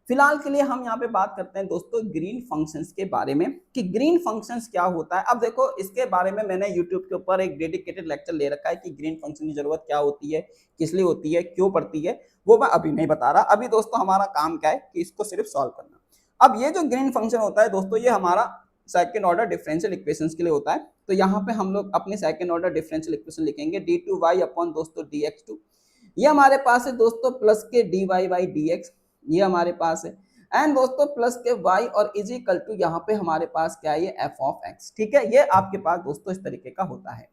फिलहाल के लिए हम यहाँ पे बात करते हैं दोस्तों ग्रीन फंक्शंस के बारे में कि ग्रीन फंक्शंस क्या होता है। अब देखो इसके बारे में मैंने यूट्यूब के ऊपर एक डेडिकेटेड लेक्चर ले रखा है कि ग्रीन फंक्शन की जरूरत क्या होती है, किस लिए होती है, क्यों पड़ती है, वो मैं अभी नहीं बता रहा। अभी दोस्तों हमारा काम क्या है कि इसको सिर्फ सॉल्व करना। अब ये जो ग्रीन फंक्शन होता है दोस्तों, ये हमारा सेकंड ऑर्डर डिफरेंशियल इक्वेशंस के लिए होता है। तो यहाँ पे हम लोग अपने सेकंड ऑर्डर डिफरेंशियल इक्वेशन लिखेंगे d2y अपॉन दोस्तों dx2। ये हमारे पास है दोस्तों प्लस के dy बाई dx, ये हमारे पास है। एंड दोस्तों प्लस के y और इज इक्वल टू यहाँ पे हमारे पास क्या है, ये f ऑफ x। ठीक है, ये आपके पास दोस्तों इस तरीके का होता है।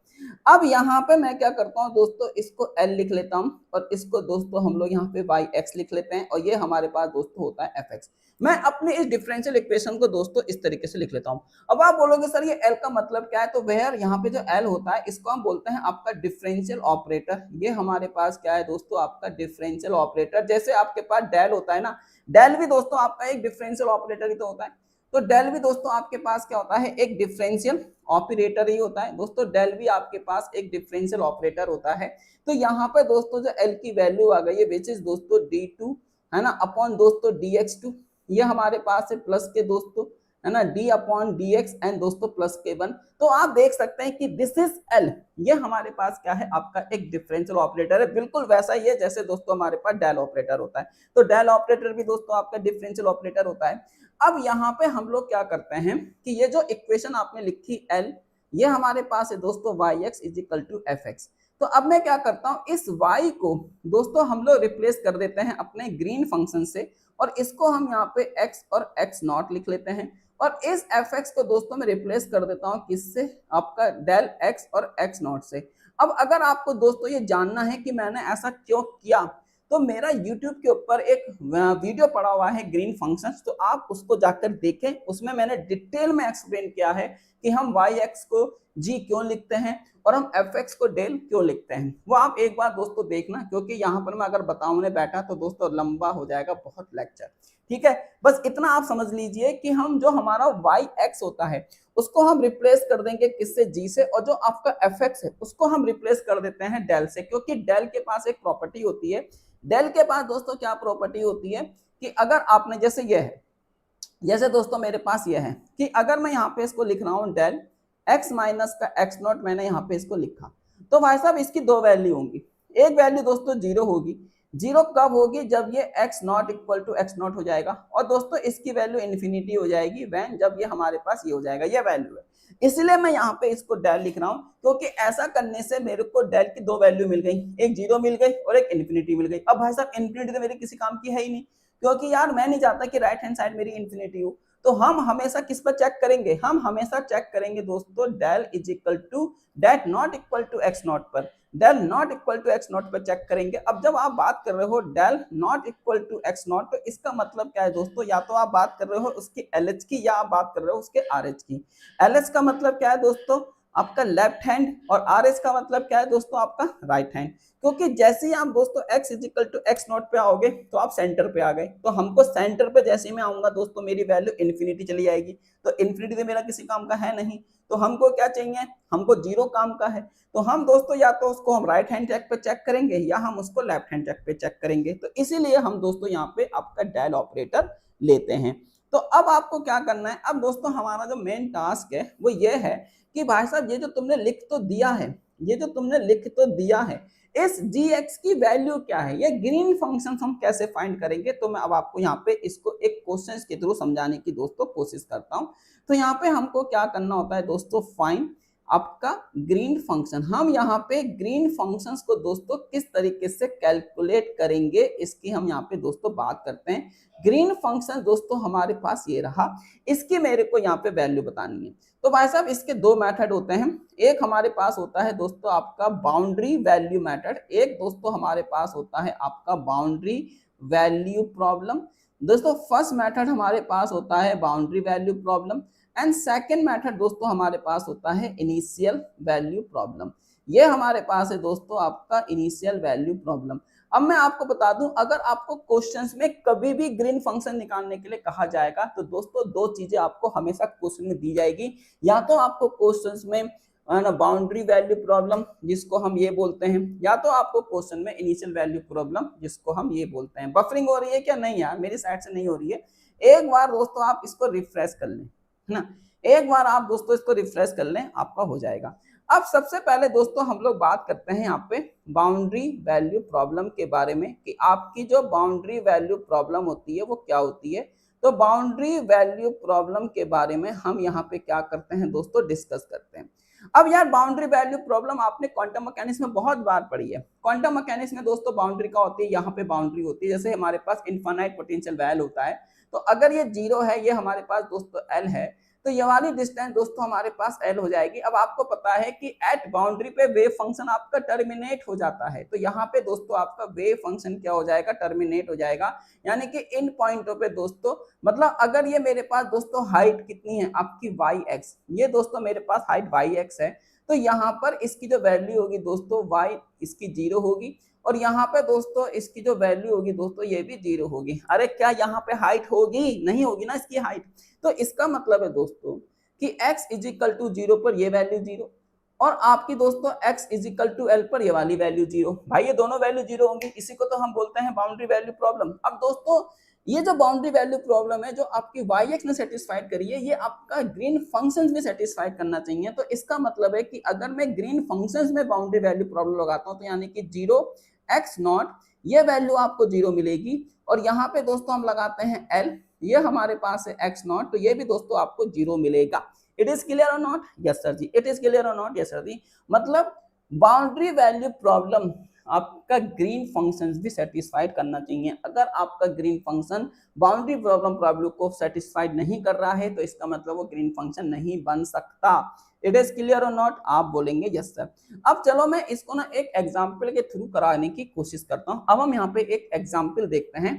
अब यहाँ पे मैं क्या करता हूँ दोस्तों, इसको L लिख लेता हूँ और इसको दोस्तों हम लोग यहाँ पे yx लिख लेते हैं और ये हमारे पास दोस्तों होता है fx। मैं अपने इस डिफरेंशियल इक्वेशन को दोस्तों इस तरीके से लिख लेता हूँ। अब आप बोलोगे सर ये L का मतलब क्या है, तो वेयर यहाँ पे जो L होता है इसको हम बोलते हैं आपका डिफरेंशियल ऑपरेटर। ये हमारे पास क्या है दोस्तों, आपका डिफरेंशियल ऑपरेटर। जैसे आपके पास डेल होता है ना, डेल भी दोस्तों आपका एक डिफरेंशियल ऑपरेटर ही तो होता है। तो डेल भी दोस्तों आपके पास क्या होता है, एक डिफरेंशियल ऑपरेटर ही होता है दोस्तों। डेल भी आपके पास एक डिफरेंशियल ऑपरेटर होता है। तो यहाँ पे दोस्तों जो एल की वैल्यू आ गई है विच इज दोस्तों d2 है ना अपॉन दोस्तों dx2। ये हमारे पास है प्लस के दोस्तों है ना d अपॉन dx एंड दोस्तों प्लस के 1। तो आप देख सकते हैं कि दिस इज एल। ये हमारे पास क्या है, आपका एक डिफरेंशियल ऑपरेटर है, बिल्कुल वैसा ही है जैसे दोस्तों हमारे पास डेल ऑपरेटर होता है। तो डेल ऑपरेटर भी दोस्तों आपका डिफरेंशियल ऑपरेटर होता है। अब यहाँ पे हम लोग क्या करते हैं कि ये जो इक्वेशन आपने लिखी L, ये हमारे पास है दोस्तों yx is equal to fx। तो अब मैं क्या करता हूं, इस y को दोस्तों हम लोग रिप्लेस कर देते हैं अपने ग्रीन फंक्शन से और इसको हम यहाँ पे x और x नॉट लिख लेते हैं और इस fx को दोस्तों मैं रिप्लेस कर देता हूं किससे, आपका डेल x और x नॉट से। अब अगर आपको दोस्तों ये जानना है कि मैंने ऐसा क्यों किया, तो मेरा YouTube के ऊपर एक वीडियो पड़ा हुआ है ग्रीन फंक्शंस, तो आप उसको जाकर देखें। उसमें मैंने डिटेल में एक्सप्लेन किया है कि हम yx को g क्यों लिखते हैं और हम fx को डेल क्यों लिखते हैं। वो आप एक बार दोस्तों देखना, क्योंकि यहाँ पर मैं अगर बताऊंने बैठा तो दोस्तों लंबा हो जाएगा बहुत लेक्चर। ठीक है, बस इतना आप समझ लीजिए कि हम जो हमारा yx होता है उसको हम रिप्लेस कर देंगे किससे, g से, और जो आपका fx है उसको हम रिप्लेस कर देते हैं डेल से। क्योंकि डेल के पास एक प्रॉपर्टी होती है, डेल के पास दोस्तों क्या प्रॉपर्टी होती है कि अगर आपने जैसे ये है, जैसे दोस्तों मेरे पास ये है कि अगर मैं यहाँ पे इसको लिख रहा हूँ डेल x माइनस का x नॉट, मैंने यहाँ पे इसको लिखा, तो भाई साहब इसकी दो वैल्यू होंगी। एक वैल्यू दोस्तों जीरो होगी, जीरो कब होगी, जब ये x not equal to x naught हो जाएगा, और दोस्तों इसकी वैल्यू इन्फिनिटी हो जाएगी व्हेन जब ये हमारे पास ये हो जाएगा, ये वैल्यू है। इसलिए मैं यहाँ पे इसको डेल लिख रहा हूँ, क्योंकि ऐसा करने से मेरे को डेल की दो वैल्यू मिल गई, एक जीरो मिल गई और एक इन्फिनिटी मिल गई। अब भाई साहब इन्फिनिटी तो मेरे किसी काम की है ही नहीं, क्योंकि यार मैं नहीं चाहता कि राइट हैंड साइड मेरी इन्फिनिटी हो। तो हम हमेशा किस पर चेक करेंगे, हम हमेशा चेक करेंगे दोस्तों del is equal to that naught equal to x naught पर, del naught equal to x naught पर चेक करेंगे। अब जब आप बात कर रहे हो del naught equal to x naught, तो इसका मतलब क्या है दोस्तों, या तो आप बात कर रहे हो उसकी एलएच की या आप बात कर रहे हो उसके आरएच की। एलएच का मतलब क्या है दोस्तों, आपका लेफ्ट हैंड, और आरएच का मतलब क्या है दोस्तों, आपका राइट हैंड। क्योंकि जैसे ही आप दोस्तों x is equal to x naught पे आओगे तो आप सेंटर पे आ गए, तो हमको सेंटर पे जैसे ही मैं आऊंगा दोस्तों मेरी वैल्यू इन्फिनिटी चली जाएगी। तो इन्फिनिटी तो मेरा किसी काम का है नहीं, तो हमको क्या चाहिए, हमको जीरो काम का है। तो हम दोस्तों या तो उसको हम राइट हैंड चेक पे चेक करेंगे या हम उसको लेफ्ट हैंड चेक पे चेक करेंगे। तो इसीलिए हम दोस्तों यहाँ पे आपका डेल ऑपरेटर लेते हैं। तो अब आपको क्या करना है, अब दोस्तों हमारा जो मेन टास्क है वो ये है कि भाई साहब ये जो तुमने लिख तो दिया है, ये जो तुमने लिख तो दिया है, इस gx की वैल्यू क्या है, ये ग्रीन फंक्शन हम कैसे फाइंड करेंगे। तो मैं अब आपको यहाँ पे इसको एक क्वेश्चन के थ्रू समझाने की दोस्तों कोशिश करता हूँ। तो यहाँ पे हमको क्या करना होता है दोस्तों, फाइंड आपका ग्रीन फंक्शन। हम यहाँ पे ग्रीन फंक्शंस को दोस्तों किस तरीके से कैलकुलेट करेंगे इसकी हम यहाँ पे दोस्तों बात करते हैं। ग्रीन फंक्शन दोस्तों हमारे पास ये रहा, इसकी मेरे को यहाँ पे वैल्यू बतानी है। तो भाई साहब इसके दो मेथड होते हैं, एक हमारे पास होता है दोस्तों आपका बाउंड्री वैल्यू मेथड, एक दोस्तों हमारे पास होता है आपका बाउंड्री वैल्यू प्रॉब्लम। दोस्तों फर्स्ट मेथड हमारे पास होता है boundary value problem and second method दोस्तों हमारे पास होता है इनिशियल वैल्यू प्रॉब्लम। ये हमारे पास है दोस्तों आपका इनिशियल वैल्यू प्रॉब्लम। अब मैं आपको बता दूं, अगर आपको क्वेश्चंस में कभी भी ग्रीन फंक्शन निकालने के लिए कहा जाएगा तो दोस्तों दो चीजें आपको हमेशा क्वेश्चन में दी जाएगी, या तो आपको क्वेश्चंस में ना बाउंड्री वैल्यू प्रॉब्लम जिसको हम ये बोलते हैं, या तो आपको क्वेश्चन में इनिशियल वैल्यू प्रॉब्लम जिसको हम ये बोलते हैं। बफरिंग हो रही है क्या? नहीं यार, मेरी साइड से नहीं हो रही है। एक बार दोस्तों आप इसको रिफ्रेश कर लें, है ना, एक बार आप दोस्तों इसको रिफ्रेश कर लें, आपका हो जाएगा। अब सबसे पहले दोस्तों हम लोग बात करते हैं यहाँ पे बाउंड्री वैल्यू प्रॉब्लम के बारे में कि आपकी जो बाउंड्री वैल्यू प्रॉब्लम होती है वो क्या होती है। तो बाउंड्री वैल्यू प्रॉब्लम के बारे में हम यहाँ पे क्या करते हैं दोस्तों, डिस्कस करते हैं। अब यार बाउंड्री वैल्यू प्रॉब्लम आपने क्वांटम मैकेनिक्स में बहुत बार पढ़ी है। क्वांटम मैकेनिक्स में दोस्तों बाउंड्री का होती है, यहाँ पे बाउंड्री होती है, जैसे हमारे पास इनफाइनाइट पोटेंशियल वैल होता है, तो अगर ये जीरो है, ये हमारे पास दोस्तों एल है, तो ये वाली डिस्टेंस दोस्तों हमारे पास एल हो जाएगी। अब आपको पता है कि एट बाउंड्री पे वेव फंक्शन आपका टर्मिनेट हो जाता है, तो यहाँ पे दोस्तों आपका वेव फंक्शन क्या हो जाएगा, टर्मिनेट हो जाएगा। यानी कि इन पॉइंटों पे दोस्तों, मतलब अगर ये मेरे पास दोस्तों हाइट कितनी है आपकी वाई एक्स, ये दोस्तों मेरे पास हाइट वाई एक्स है, तो यहाँ पर इसकी जो वैल्यू होगी दोस्तों वाई इसकी जीरो होगी, और यहाँ पे दोस्तों इसकी जो वैल्यू होगी दोस्तों ये भी जीरो होगी। अरे क्या यहाँ पे हाइट होगी? नहीं होगी ना इसकी हाइट। तो इसका मतलब है दोस्तों कि x is equal to zero पर ये वैल्यू जीरो, और आपकी दोस्तों x is equal to L पर ये वाली वैल्यू जीरो। भाई ये दोनों वैल्यू जीरो होंगी, इसी को तो हम बोलते हैं बाउंड्री वैल्यू प्रॉब्लम। अब दोस्तों ये जो बाउंड्री वैल्यू प्रॉब्लम है जो आपकी वाई एक्स ने सेटिस्फाइड करी है, ये आपका ग्रीन फंक्शंस भी सेटिस्फाइड करना चाहिए। तो इसका मतलब है कि अगर मैं ग्रीन फंक्शंस में बाउंड्री वैल्यू प्रॉब्लम लगाता हूँ, तो यानी कि जीरो एक्स नॉट, ये वैल्यू आपको जीरो मिलेगी, और यहाँ पे दोस्तों हम लगाते हैं एल, ये हमारे पास है एक्स नॉट, तो ये भी दोस्तों आपको जीरो मिलेगा। इट इज क्लियर और not? Yes sir ji, it is clear और नॉट? Yes sir ji. मतलब बाउंड्री वैल्यू प्रॉब्लम आपका ग्रीन फंक्शंस भी सेटिस्फाइड करना चाहिए। अगर आपका ग्रीन फंक्शन बाउंड्री प्रॉब्लम को सेटिस्फाइड नहीं कर रहा है, तो इसका मतलब वो ग्रीन फंक्शन नहीं बन सकता। इट इज क्लियर और नॉट? आप बोलेंगे यस सर। अब चलो मैं इसको ना एक एग्जाम्पल के थ्रू कराने की कोशिश करता हूँ। अब हम यहाँ पे एक एग्जाम्पल देखते हैं।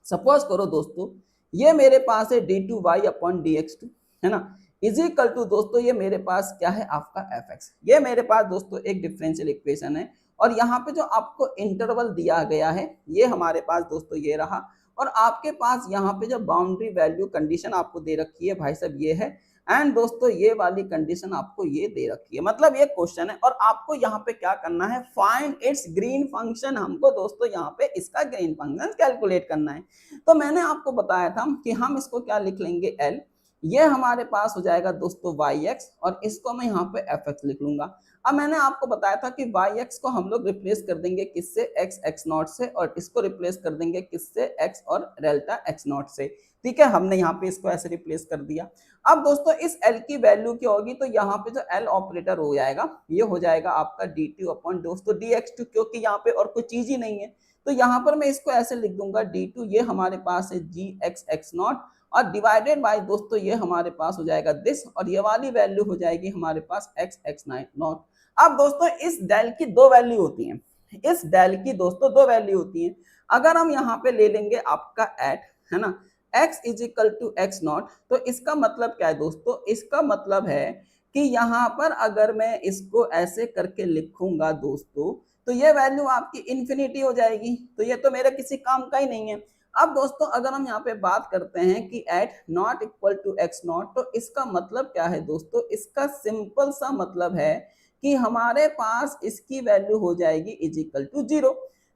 सपोज करो दोस्तों ये मेरे पास है d two y upon d x two, है ना, इज इक्वल टू दोस्तों ये मेरे पास क्या है आपका एफ एक्स। ये मेरे पास दोस्तों एक डिफरेंशियल इक्वेशन है, और यहाँ पे जो आपको इंटरवल दिया गया है ये हमारे पास दोस्तों ये रहा, और आपके पास यहाँ पे जो बाउंड्री वैल्यू कंडीशन आपको दे रखी है भाई साहब ये है, एंड दोस्तों ये वाली कंडीशन आपको ये दे रखी है। मतलब ये क्वेश्चन है, और आपको यहाँ पे क्या करना है, फाइंड इट्स ग्रीन फंक्शन। हमको दोस्तों यहाँ पे इसका ग्रीन फंक्शन कैलकुलेट करना है। तो मैंने आपको बताया था कि हम इसको क्या लिख लेंगे, एल, ये हमारे पास हो जाएगा दोस्तों वाई एक्स, और इसको मैं यहाँ पे एफ एक्स लिख लूंगा। अब मैंने आपको बताया था कि वाई एक्स को हम लोग रिप्लेस कर देंगे किससे, एक्स एक्स नॉट से, और इसको रिप्लेस कर देंगे किससे, एक्स और डेल्टा एक्स नॉट से। ठीक है, हमने यहाँ पे इसको ऐसे रिप्लेस कर दिया। अब दोस्तों इस एल की वैल्यू क्या होगी, तो यहाँ पे जो एल ऑपरेटर हो जाएगा ये हो जाएगा आपका डी टू अपॉन दोस्तों डी एक्स टू, क्योंकि यहाँ पे और कोई चीज ही नहीं है, तो यहाँ पर मैं इसको ऐसे लिख दूंगा डी टू, ये हमारे पास है जी एक्स एक्स नॉट, और डिवाइडेड बाय दोस्तों ये हमारे पास हो जाएगा दिस, और ये वाली वैल्यू हो जाएगी हमारे पास एक्स एक्स नॉट। अब दोस्तों इस डेल की दो वैल्यू होती हैं, इस डेल की दोस्तों दो वैल्यू होती हैं। अगर हम यहाँ पे ले लेंगे आपका एट, है ना, x is equal to x naught, तो इसका मतलब क्या है दोस्तों, इसका मतलब है कि यहाँ पर अगर मैं इसको ऐसे करके लिखूंगा दोस्तों, तो ये वैल्यू आपकी इन्फिनिटी हो जाएगी, तो ये तो मेरे किसी काम का ही नहीं है। अब दोस्तों अगर हम यहाँ पे बात करते हैं कि at not equal to x naught, तो इसका मतलब क्या है दोस्तों, इसका सिंपल सा मतलब है कि हमारे पास इसकी वैल्यू हो जाएगी इज इक्वल टू जीरो।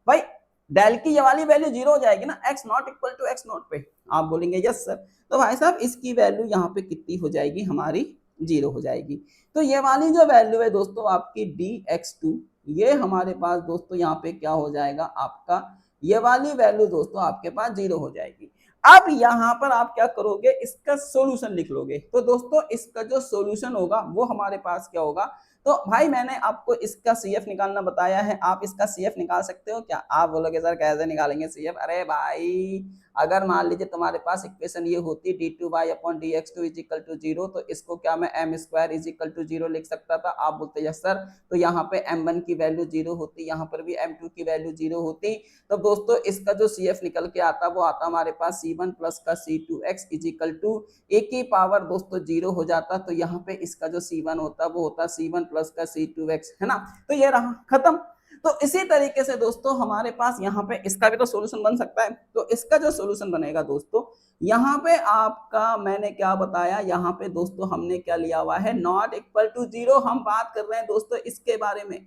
भाई डेल की ये वाली वैल्यू जीरो हो जाएगी ना, x naught equal to x naught पे। आप बोलेंगे यस सर, तो भाई साहब इसकी वैल्यू यहाँ पे कितनी हो जाएगी, हमारी जीरो हो जाएगी। तो ये वाली जो वैल्यू है दोस्तों आपकी डी एक्स टू, ये हमारे पास दोस्तों यहाँ पे क्या हो जाएगा आपका, ये वाली वैल्यू दोस्तों आपके पास जीरो हो जाएगी। अब यहाँ पर आप क्या करोगे, इसका सोल्यूशन लिख लोगे। तो दोस्तों इसका जो सोल्यूशन होगा वो हमारे पास क्या होगा, तो भाई मैंने आपको इसका सीएफ निकालना बताया है, आप इसका सीएफ निकाल सकते हो क्या? आप बोलोगे सर कैसे निकालेंगे सीएफ? अरे भाई अगर मान लीजिए तुम्हारे पास इक्वेशन ये होती d two y upon d x two is equal to zero, तो इसको क्या मैं M square is equal to zero लिख सकता था? आप बोलते यस सर, तो यहाँ पे m1 की वैल्यू जीरो होती, यहाँ पर भी m2 की वैल्यू जीरो होती, तो दोस्तों इसका जो सीएफ निकल के आता वो आता हमारे पास c1 प्लस का c2x इज इक्वल टू एक की पावर दोस्तों जीरो हो जाता, तो यहाँ पे इसका जो c1 होता वो होता c1 प्लस का c2x, है ना, तो ये रहा खत्म। तो इसी तरीके से दोस्तों हमारे पास यहाँ पे इसका भी तो सॉल्यूशन बन सकता है। तो इसका जो सॉल्यूशन बनेगा दोस्तों, यहाँ पे आपका मैंने क्या बताया, यहाँ पे दोस्तों हमने क्या लिया हुआ है, नॉट इक्वल टू जीरो। हम बात कर रहे हैं दोस्तों इसके बारे में।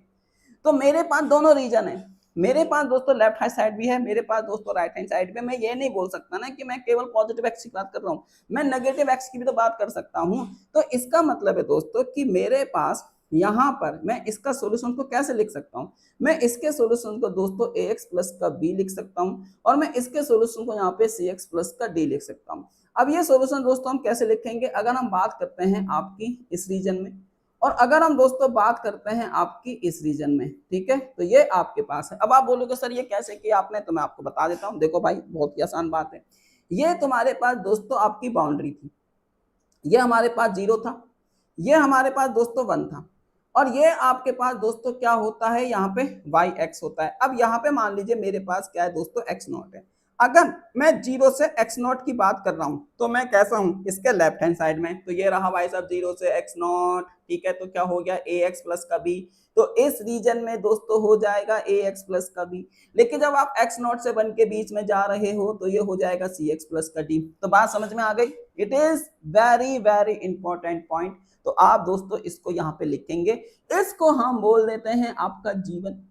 तो मेरे पास दोनों रीजन है, मेरे पास दोस्तों लेफ्ट हैंड साइड भी है, मेरे पास दोस्तों राइट हैंड साइड भी। मैं ये नहीं बोल सकता ना कि मैं केवल पॉजिटिव एक्स की बात कर रहा हूँ, मैं नेगेटिव एक्स की भी तो बात कर सकता हूँ। तो इसका मतलब है दोस्तों कि मेरे पास यहाँ पर मैं इसका सॉल्यूशन को कैसे लिख सकता हूँ, मैं इसके सॉल्यूशन को दोस्तों ax प्लस का b लिख सकता हूँ, और मैं इसके सॉल्यूशन को यहाँ पे cx प्लस का d लिख सकता हूँ। अब ये सॉल्यूशन दोस्तों हम कैसे लिखेंगे, अगर हम बात करते हैं आपकी इस रीजन में, और अगर हम दोस्तों बात करते हैं आपकी इस रीजन में, ठीक है, तो ये आपके पास है। अब आप बोलोगे सर ये कैसे किया आपने, तो मैं आपको बता देता हूँ। देखो भाई बहुत ही आसान बात है, ये तुम्हारे पास दोस्तों आपकी बाउंड्री थी, ये हमारे पास 0 था, ये हमारे पास दोस्तों 1 था, और ये आपके पास दोस्तों क्या होता है, यहाँ पे वाई एक्स होता है। अब यहाँ पे मान लीजिए मेरे पास क्या है दोस्तों, एक्स नॉट है। अगर मैं 0 से एक्स नॉट की बात कर रहा हूं तो मैं कैसा हूं, इसके लेफ्ट हैंड साइड में। तो ये रहा भाई साहब 0 से एक्स नॉट, ठीक है, तो क्या हो गया ए एक्स प्लस का बी। तो इस रीजन में दोस्तों हो जाएगा ए एक्स प्लस का बी। लेकिन जब आप एक्स नॉट से 1 के बीच में जा रहे हो तो ये हो जाएगा सी एक्स प्लस का डी। तो बात समझ में आ गई। It is very very important point. तो आप दोस्तों इसको यहाँ पे लिखेंगे, इसको हम बोल देते हैं आपका जीवन,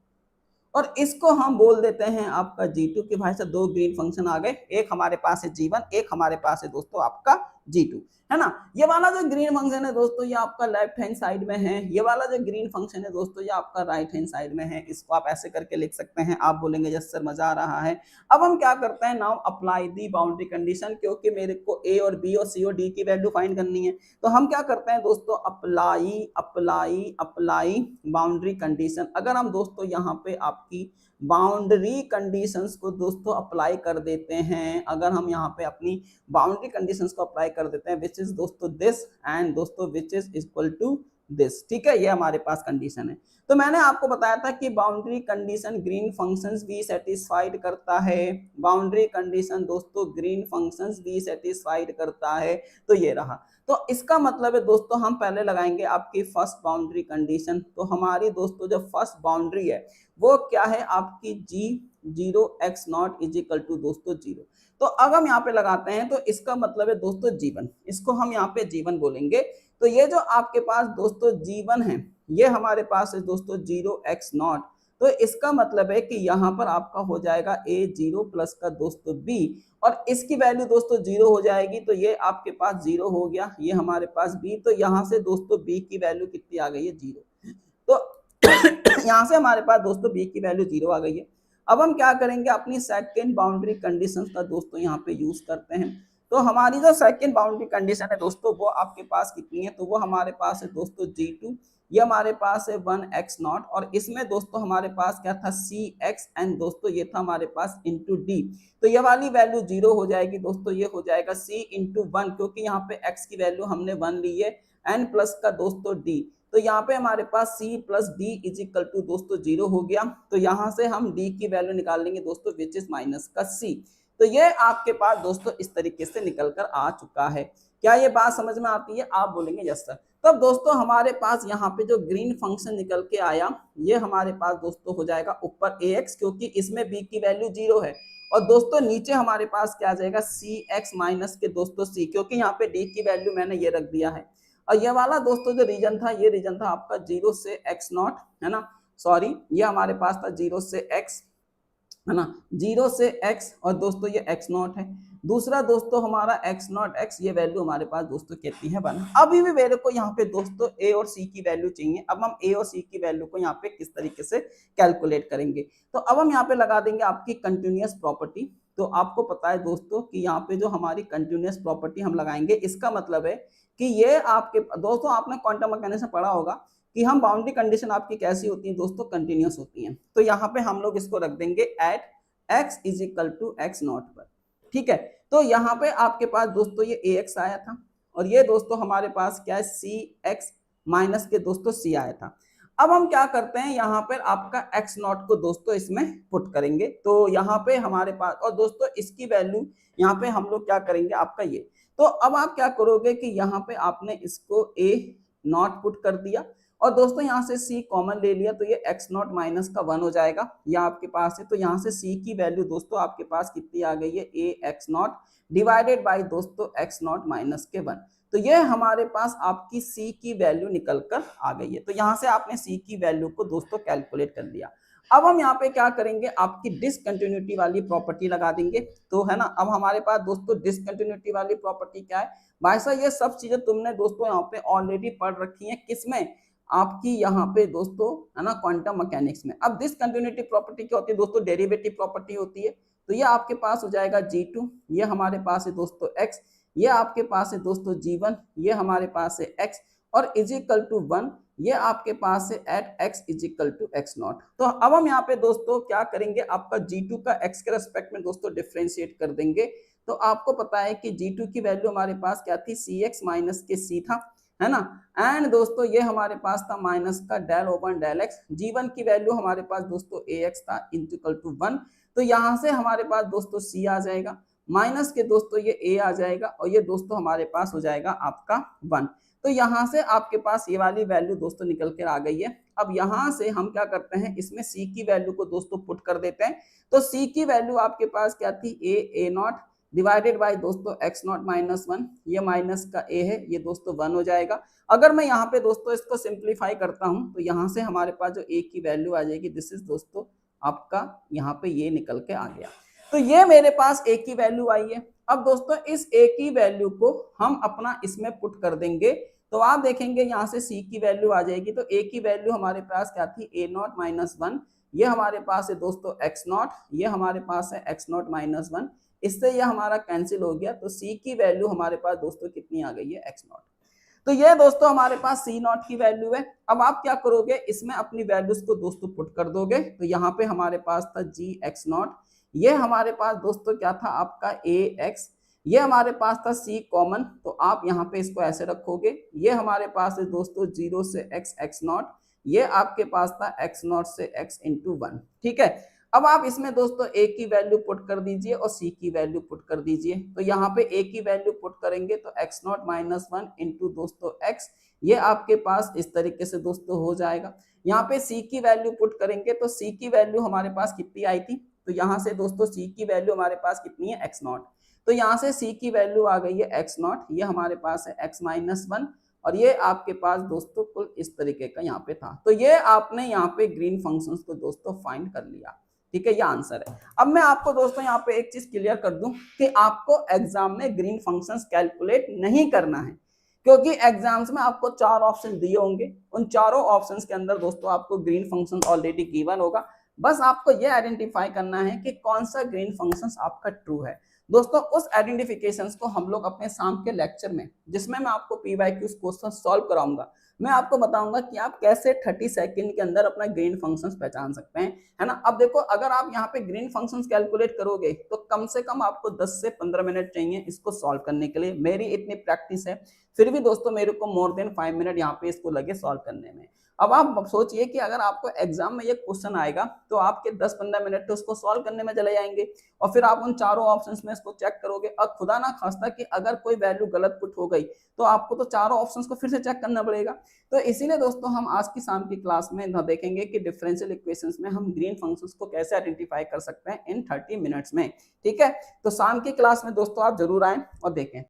और इसको हम बोल देते हैं आपका G2। कि भाई साहब दो ग्रीन फंक्शन आ गए, एक हमारे पास है G1, एक हमारे पास है दोस्तों आपका G2, है ना। ये वाला जो ग्रीन फंक्शन है दोस्तों ये आपका लेफ्ट हैंड साइड में है, ये वाला जो ग्रीन फंक्शन है दोस्तों ये आपका राइट हैंड साइड में है। इसको आप ऐसे करके लिख सकते हैं। आप बोलेंगे यस सर मजा आ रहा है। अब हम क्या करते हैं, now apply the boundary condition, क्योंकि मेरे को ए और बी और सी और डी की वैल्यू फाइंड करनी है। तो हम क्या करते हैं दोस्तों, apply apply apply boundary condition. अगर हम दोस्तों यहाँ पे आपकी बाउंड्री कंडीशंस को दोस्तों अप्लाई कर देते हैं, अगर हम यहाँ पे अपनी बाउंड्री कंडीशंस को अप्लाई कर देते हैं, विच इज दोस्तों दिस एंड दोस्तों which is equal to this, ठीक है, ये हमारे पास कंडीशन है। तो मैंने आपको बताया था कि बाउंड्री कंडीशन ग्रीन फंक्शंस भी सेटिस्फाइड करता है, बाउंड्री कंडीशन दोस्तों ग्रीन फंक्शंस भी सेटिस्फाइड करता है। तो ये रहा। तो इसका मतलब है दोस्तों हम पहले लगाएंगे आपकी फर्स्ट बाउंड्री कंडीशन। तो हमारी दोस्तों जो फर्स्ट बाउंड्री है वो क्या है आपकी G0 x naught is equal to दोस्तों 0। तो अब हम यहाँ पे लगाते हैं, तो इसका मतलब है दोस्तों G1, इसको हम यहाँ पे G1 बोलेंगे। तो ये जो आपके पास दोस्तों G1 है ये हमारे पास है दोस्तों 0 x नॉट। तो इसका मतलब है कि यहाँ पर आपका हो जाएगा A0 प्लस का दोस्तों B, और इसकी वैल्यू दोस्तों 0 हो जाएगी। तो ये आपके पास 0 हो गया, ये हमारे पास B। तो यहाँ से दोस्तों B की वैल्यू कितनी आ गई है, 0। तो यहाँ से हमारे पास दोस्तों B की वैल्यू 0 आ गई है। अब हम क्या करेंगे, अपनी सेकंड बाउंड्री कंडीशन का दोस्तों यहाँ पे यूज करते हैं। तो हमारी जो सेकंड बाउंड्री कंडीशन है दोस्तों वो आपके पास कितनी है, तो वो हमारे पास है दोस्तों G2, ये हमारे पास है 1x नॉट, और इसमें दोस्तों हमारे पास क्या था cx, एंड दोस्तों ये था हमारे पास इंटू डी। तो ये वाली वैल्यू 0 हो जाएगी दोस्तों, ये हो जाएगा c इंटू 1, क्योंकि यहाँ पे x की वैल्यू हमने 1 ली है, n प्लस का दोस्तों d। तो यहाँ पे हमारे पास c plus D is equal to दोस्तों 0 हो गया। तो यहाँ से हम d की वैल्यू निकाल लेंगे दोस्तों विच इज माइनस का c। तो ये आपके पास दोस्तों इस तरीके से निकल कर आ चुका है। क्या ये बात समझ में आती है, आप बोलेंगे यस सर। तब दोस्तों हमारे पास यहाँ पे जो ग्रीन फंक्शन निकल के आया ये हमारे पास दोस्तों हो जाएगा ऊपर ax, क्योंकि इसमें b की वैल्यू 0 है, और दोस्तों नीचे हमारे पास क्या आ जाएगा cx माइनस के दोस्तों c, क्योंकि यहाँ पे d की वैल्यू मैंने ये रख दिया है। और ये वाला दोस्तों जो रीजन था ये रीजन था आपका 0 से x नॉट, है ना, सॉरी ये हमारे पास था 0 से x, है ना, 0 से x, और दोस्तों ये x नॉट है। दूसरा दोस्तों हमारा x नॉट x, ये वैल्यू हमारे पास दोस्तों कितनी है 1। अभी भी मेरे को यहाँ पे दोस्तों a और c की वैल्यू चाहिए। अब हम a और c की वैल्यू को यहाँ पे किस तरीके से कैलकुलेट करेंगे, तो अब हम यहाँ पे लगा देंगे आपकी कंटिन्यूअस प्रॉपर्टी। तो आपको पता है दोस्तों कि यहाँ पे जो हमारी कंटिन्यूअस प्रॉपर्टी हम लगाएंगे, इसका मतलब है कि ये आपके दोस्तों आपने क्वांटम मैकेनिक्स में पढ़ा होगा कि हम बाउंड्री कंडीशन आपकी कैसी होती है दोस्तों, कंटिन्यूअस होती है। तो यहाँ पे हम लोग इसको रख देंगे at x is equal to x naught पर, ठीक है। तो यहाँ पे आपके पास दोस्तों ये ax आया था, और ये दोस्तों हमारे पास क्या है cx माइनस के दोस्तों c आया था। अब हम क्या करते हैं, यहाँ पर आपका x नॉट को दोस्तों इसमें पुट करेंगे। तो यहाँ पे हमारे पास, और दोस्तों इसकी वैल्यू यहाँ पे हम लोग क्या करेंगे आपका ये। तो अब आप क्या करोगे कि यहाँ पे आपने इसको a नॉट पुट कर दिया, और दोस्तों यहाँ से c कॉमन ले लिया तो ये x नॉट माइनस का 1 हो जाएगा, ये आपके पास है। तो यहाँ से c की वैल्यू दोस्तों आपके पास कितनी आ गई है, a x not divided by दोस्तों x नॉट माइनस के 1। तो ये हमारे पास आपकी c की वैल्यू निकल कर आ गई है। तो यहाँ से आपने c की वैल्यू को दोस्तों कैलकुलेट कर लिया। अब हम यहाँ पे क्या करेंगे, आपकी डिसकंटिन्यूटी वाली प्रॉपर्टी लगा देंगे। तो है ना, अब हमारे पास दोस्तों डिसकंटिन्यूटी वाली प्रॉपर्टी क्या है भाई साहब, ये सब चीजें तुमने दोस्तों यहाँ पे ऑलरेडी पढ़ रखी है, किसमें, आपकी यहाँ पे दोस्तों है ना क्वांटम मैकेनिक्स में। अब डिसकंटिन्यूटी प्रॉपर्टी क्या होती है दोस्तों, डेरिवेटिव प्रॉपर्टी होती है। तो ये आपके पास हो जाएगा g2, ये हमारे पास है दोस्तों x, ये आपके पास है दोस्तों g1, ये हमारे पास है x, और इज इक्वल टू 1, ये आपके पास है at x is equal to x naught. तो अब हम यहाँ पे दोस्तों क्या करेंगे, आपका g2 का x के रेस्पेक्ट में दोस्तों डिफरेंशिएट कर देंगे। तो आपको पता है कि g2 की वैल्यू हमारे पास क्या थी, cx माइनस के c था, है ना। एंड दोस्तों ये हमारे पास था माइनस का del over del x, g1 की वैल्यू हमारे पास दोस्तों ax था इक्वल टू 1। तो यहाँ से हमारे पास दोस्तों c आ जाएगा, माइनस के दोस्तों ये a आ जाएगा, और ये दोस्तों हमारे पास हो जाएगा आपका 1। तो यहाँ से आपके पास ये वाली वैल्यू दोस्तों निकल कर आ गई है। अब यहाँ से हम क्या करते हैं, इसमें c की वैल्यू को दोस्तों पुट कर देते हैं। तो c की वैल्यू आपके पास क्या थी, a नॉट डिवाइडेड बाय दोस्तों x नॉट माइनस 1, ये माइनस का a है, ये दोस्तों 1 हो जाएगा। अगर मैं यहाँ पे दोस्तों इसको सिंप्लीफाई करता हूँ तो यहाँ से हमारे पास जो a की वैल्यू आ जाएगी, दिस इज दोस्तों आपका यहाँ पे ये निकल के आ गया। तो ये मेरे पास a की वैल्यू आई है। अब दोस्तों इस a की वैल्यू को हम अपना इसमें पुट कर देंगे, तो आप देखेंगे यहाँ से c की वैल्यू आ जाएगी। तो a की वैल्यू हमारे पास क्या थी, a नॉट माइनस 1, ये हमारे पास है दोस्तों x नॉट, ये हमारे पास है x नॉट माइनस 1, इससे ये हमारा कैंसिल हो गया। तो c की वैल्यू हमारे पास दोस्तों कितनी आ गई है, x नॉट। तो ये दोस्तों हमारे पास c नॉट की वैल्यू है। अब आप क्या करोगे, इसमें अपनी वैल्यूज को दोस्तों पुट कर दोगे। तो यहाँ पे हमारे पास था g x नॉट, ये हमारे पास दोस्तों क्या था आपका ax, ये हमारे पास था c कॉमन, तो आप यहाँ पे इसको ऐसे रखोगे। ये हमारे पास है दोस्तों 0 से x नॉट, ये आपके पास था x नॉट से x इंटू 1, ठीक है। अब आप इसमें दोस्तों a की वैल्यू पुट कर दीजिए और c की वैल्यू पुट कर दीजिए। तो यहाँ पे a की वैल्यू पुट करेंगे तो x नॉट माइनस 1 इंटू दोस्तों x, ये आपके पास इस तरीके से दोस्तों हो जाएगा। यहाँ पे c की वैल्यू पुट करेंगे तो c की वैल्यू हमारे पास कितनी आई थी, तो यहाँ से दोस्तों c की वैल्यू हमारे पास कितनी है, x नॉट। तो यहाँ से c की वैल्यू आ गई है x नॉट, ये हमारे पास है x माइनस 1, और ये आपके पास दोस्तों कुल इस तरीके का यहाँ पे था। तो ये आपने यहाँ पे ग्रीन फंक्शंस को दोस्तों फाइंड कर लिया, ठीक है, ये आंसर है। अब मैं आपको दोस्तों यहाँ पे एक चीज क्लियर कर दूं कि आपको एग्जाम में ग्रीन फंक्शंस कैलकुलेट नहीं करना है, क्योंकि एग्जाम्स में आपको 4 ऑप्शन दिए होंगे, उन चारों ऑप्शंस के अंदर दोस्तों आपको ग्रीन फंक्शन ऑलरेडी गिवन होगा। बस आपको ये आइडेंटिफाई करना है कि कौन सा ग्रीन फंक्शन आपका ट्रू है। दोस्तों उस आइडेंटिफिकेशंस को हम लोग अपने शाम के लेक्चर में, जिसमें मैं आपको PYQ क्वेश्चन सॉल्व कराऊंगा, मैं आपको बताऊंगा कि आप कैसे 30 सेकंड के अंदर अपना ग्रीन फंक्शंस पहचान सकते हैं, है ना। अब देखो, अगर आप यहाँ पे ग्रीन फंक्शंस कैलकुलेट करोगे तो कम से कम आपको 10 से 15 मिनट चाहिए इसको सॉल्व करने के लिए। मेरी इतनी प्रैक्टिस है, फिर भी दोस्तों मेरे को मोर देन 5 मिनट यहाँ पे इसको लगे सॉल्व करने में। अब आप सोचिए कि अगर आपको एग्जाम में ये क्वेश्चन आएगा तो आपके 10-15 मिनट तो उसको सॉल्व करने में चले जाएंगे, और फिर आप उन चारों ऑप्शंस में इसको चेक करोगे, और खुदा ना खास्ता कि अगर कोई वैल्यू गलत पुट हो गई तो आपको तो चारों ऑप्शंस को फिर से चेक करना पड़ेगा। तो इसीलिए दोस्तों हम आज की शाम की क्लास में देखेंगे कि डिफरेंशियल इक्वेशंस में हम ग्रीन फंक्शंस को कैसे आइडेंटिफाई कर सकते हैं इन 30 मिनट्स में, ठीक है। तो शाम की क्लास में दोस्तों आप जरूर आएं और देखें।